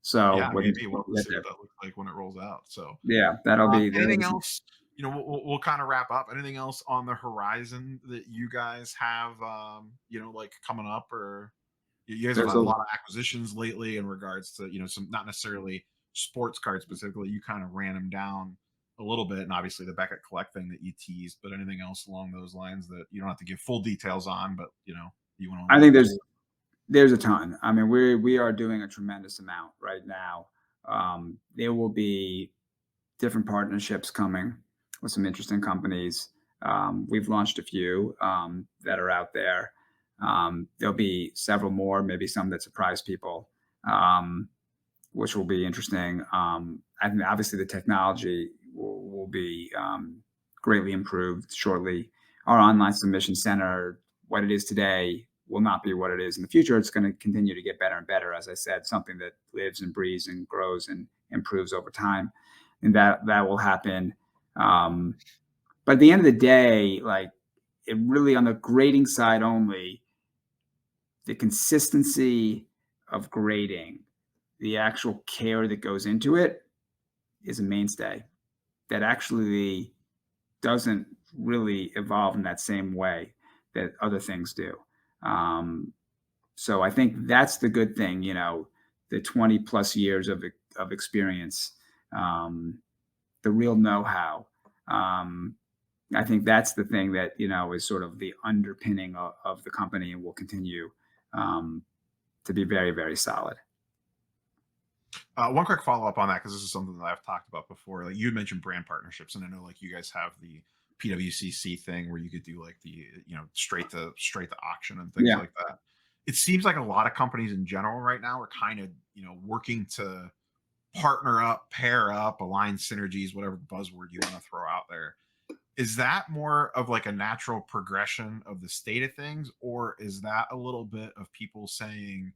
So Yeah, when maybe we'll have to we get see what there, that looks like when it rolls out. So, yeah, that'll anything be else? We'll kind of wrap up. Anything else on the horizon that you guys have, like coming up, or you guys have there's had a a lot of acquisitions lately in regards to some not necessarily sports cards specifically. You kind of ran them down a little bit, and obviously the Beckett Collect thing that you teased. But anything else along those lines that you don't have to give full details on, but you want to I allude think to? there's a ton. I mean, we are doing a tremendous amount right now. There will be different partnerships coming with some interesting companies. We've launched a few that are out there. There'll be several more, maybe some that surprise people, which will be interesting. I think obviously the technology will be greatly improved shortly. Our online submission center, what it is today, will not be what it is in the future. It's going to continue to get better and better. As I said, something that lives and breathes and grows and improves over time, and that will happen. But at the end of the day, like it really on the grading side only, the consistency of grading, the actual care that goes into it is a mainstay that actually doesn't really evolve in that same way that other things do. Um, so I think that's the good thing, the 20 plus years of experience, the real know-how. Um, I think that's the thing that, is sort of the underpinning of the company and will continue um, to be very, very solid. One quick follow up on that, because this is something that I've talked about before. Like you had mentioned brand partnerships, and I know like you guys have the PWCC thing where you could do like the straight to auction and things Yeah. like that. It seems like a lot of companies in general right now are kind of working to partner up, pair up, align synergies, whatever buzzword you want to throw out there. Is that more of like a natural progression of the state of things, or is that a little bit of people saying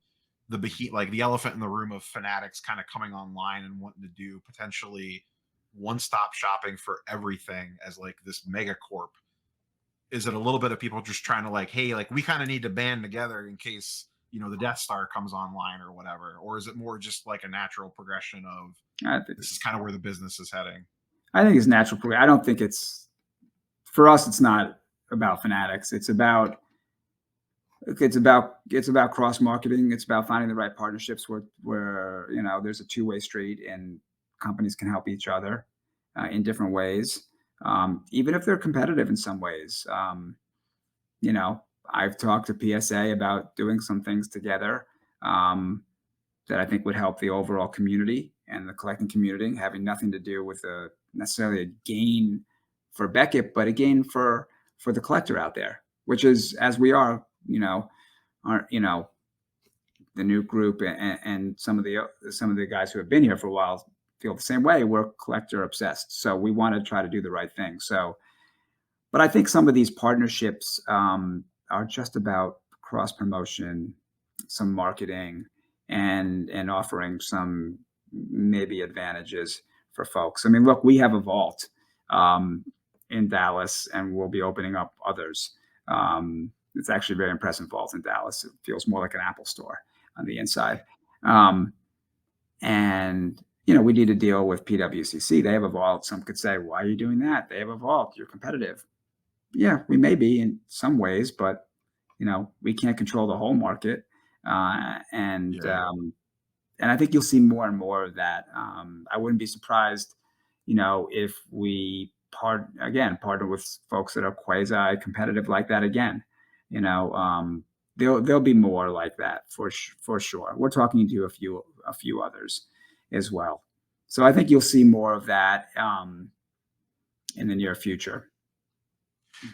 like the elephant in the room of fanatics kind of coming online and wanting to do potentially one-stop shopping for everything as like this mega corp? Is it a little bit of people just trying to like, hey, like we kind of need to band together in case the Death Star comes online or whatever? Or is it more just like a natural progression of I think, this is kind of where the business is heading? I think it's natural. I don't think for us. It's not about fanatics. It's about cross marketing. It's about finding the right partnerships where there's a two-way street and companies can help each other in different ways, even if they're competitive in some ways. You know, I've talked to PSA about doing some things together um, that I think would help the overall community and the collecting community, having nothing to do with necessarily a gain for Beckett, but a gain for the collector out there, which is as we are the new group and some of the guys who have been here for a while feel the same way. We're collector obsessed, so we want to try to do the right thing. So but I think some of these partnerships are just about cross promotion, some marketing, and offering some maybe advantages for folks. I mean, look, we have a vault um, in Dallas, and we'll be opening up others. It's actually a very impressive vault in Dallas. It feels more like an Apple store on the inside. Um, and we need to deal with PWCC. They have a vault. Some could say, "Why are you doing that? They have a vault. You're competitive." Yeah, we may be in some ways, but we can't control the whole market, and Yeah. I think you'll see more and more of that. I wouldn't be surprised, if we partner with folks that are quasi competitive like that again. There'll be more like that for sure. We're talking to a few others as well, so I think you'll see more of that in the near future.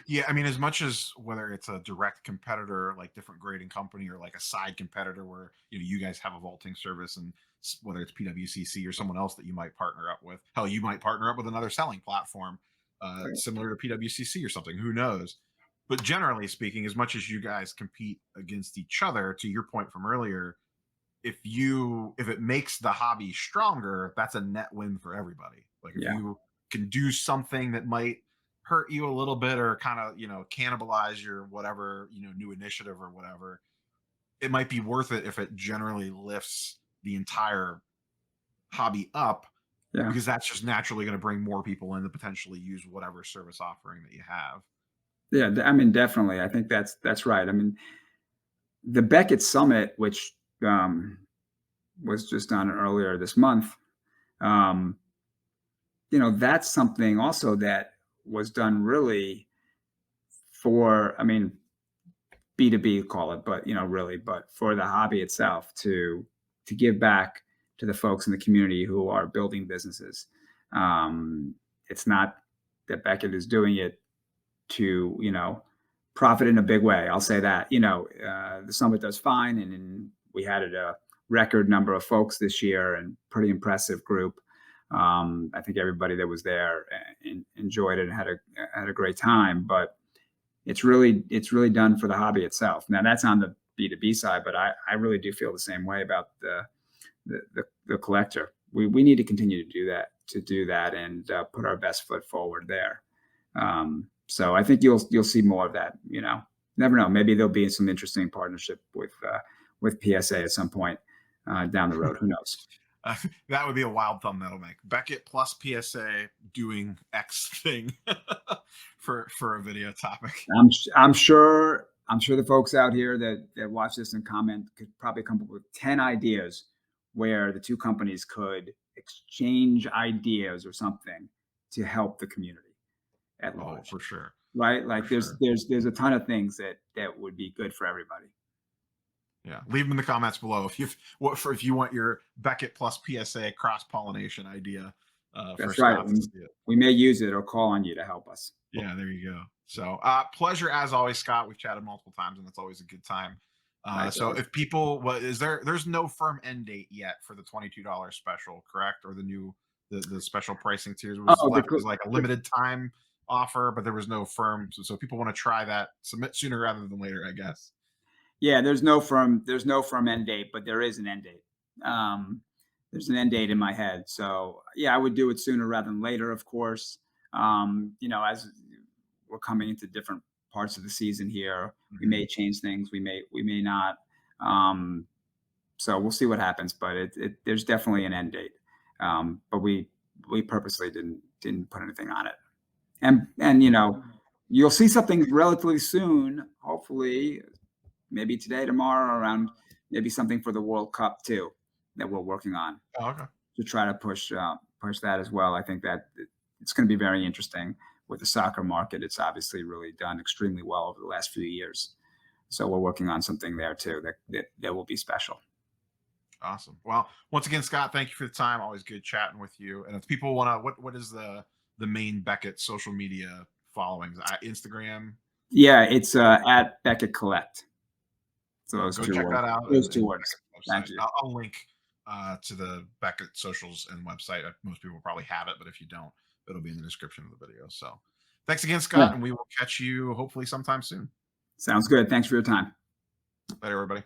Yeah, I mean, as much as whether it's a direct competitor, like different grading company, or like a side competitor where you guys have a vaulting service, and whether it's PWCC or someone else that you might partner up with, hell, you might partner up with another selling platform similar to PWCC or something. Who knows? But generally speaking, as much as you guys compete against each other, to your point from earlier, if it makes the hobby stronger, that's a net win for everybody. Like if Yeah. you can do something that might hurt you a little bit or kind of cannibalize your whatever new initiative or whatever, it might be worth it if it generally lifts the entire hobby up, Yeah. because that's just naturally going to bring more people in to potentially use whatever service offering that you have. Yeah. I mean, definitely. I think that's right. I mean, the Beckett Summit, which um, was just done earlier this month, um, that's something also that was done really for, I mean, B2B call it, but really, but for the hobby itself to give back to the folks in the community who are building businesses. Um, it's not that Beckett is doing it to profit in a big way. I'll say that. The summit does fine, and we had a record number of folks this year and pretty impressive group. I think everybody that was there enjoyed it and had a great time, but it's really done for the hobby itself. Now that's on the B2B side, but I really do feel the same way about the collector. We need to continue to do that and put our best foot forward there. So I think you'll see more of that. Never know. Maybe there'll be some interesting partnership with PSA at some point down the road. Who knows? That would be a wild thumbnail to make. Beckett plus PSA doing X thing for a video topic. I'm sure the folks out here that watch this and comment could probably come up with 10 ideas where the two companies could exchange ideas or something to help the community at large. Oh, for sure. Right? Like there's a ton of things that would be good for everybody. Yeah, leave them in the comments below if you want your Beckett plus PSA cross pollination idea. That's right. We may use it or call on you to help us. Yeah, there you go. So pleasure as always, Scott. We've chatted multiple times, and it's always a good time. So if people, there's no firm end date yet for the $22 special, correct? Or the special pricing tiers was like a limited time offer, but there was no firm. So if people want to try that, submit sooner rather than later, I guess. Yeah, there's no firm end date, but there is an end date. There's an end date in my head. So yeah, I would do it sooner rather than later, of course. As we're coming into different parts of the season here, we may change things. We may not. So we'll see what happens, but there's definitely an end date. But we purposely didn't put anything on it. And you'll see something relatively soon, hopefully, maybe today, tomorrow, around maybe something for the World Cup too that we're working on. Oh, okay. To try to push that as well. I think that it's going to be very interesting with the soccer market. It's obviously really done extremely well over the last few years. So we're working on something there too that will be special. Awesome. Well, once again, Scott, thank you for the time. Always good chatting with you. And if people want to, what is the main Beckett social media followings? Instagram? Yeah, it's at Beckett Collect. So those go two check words. that out. Those two words. Thank you. I'll link to the Beckett socials and website. Most people probably have it, but if you don't, it'll be in the description of the video. So thanks again, Scott, and we will catch you hopefully sometime soon. Sounds good. Thanks for your time. Later, everybody.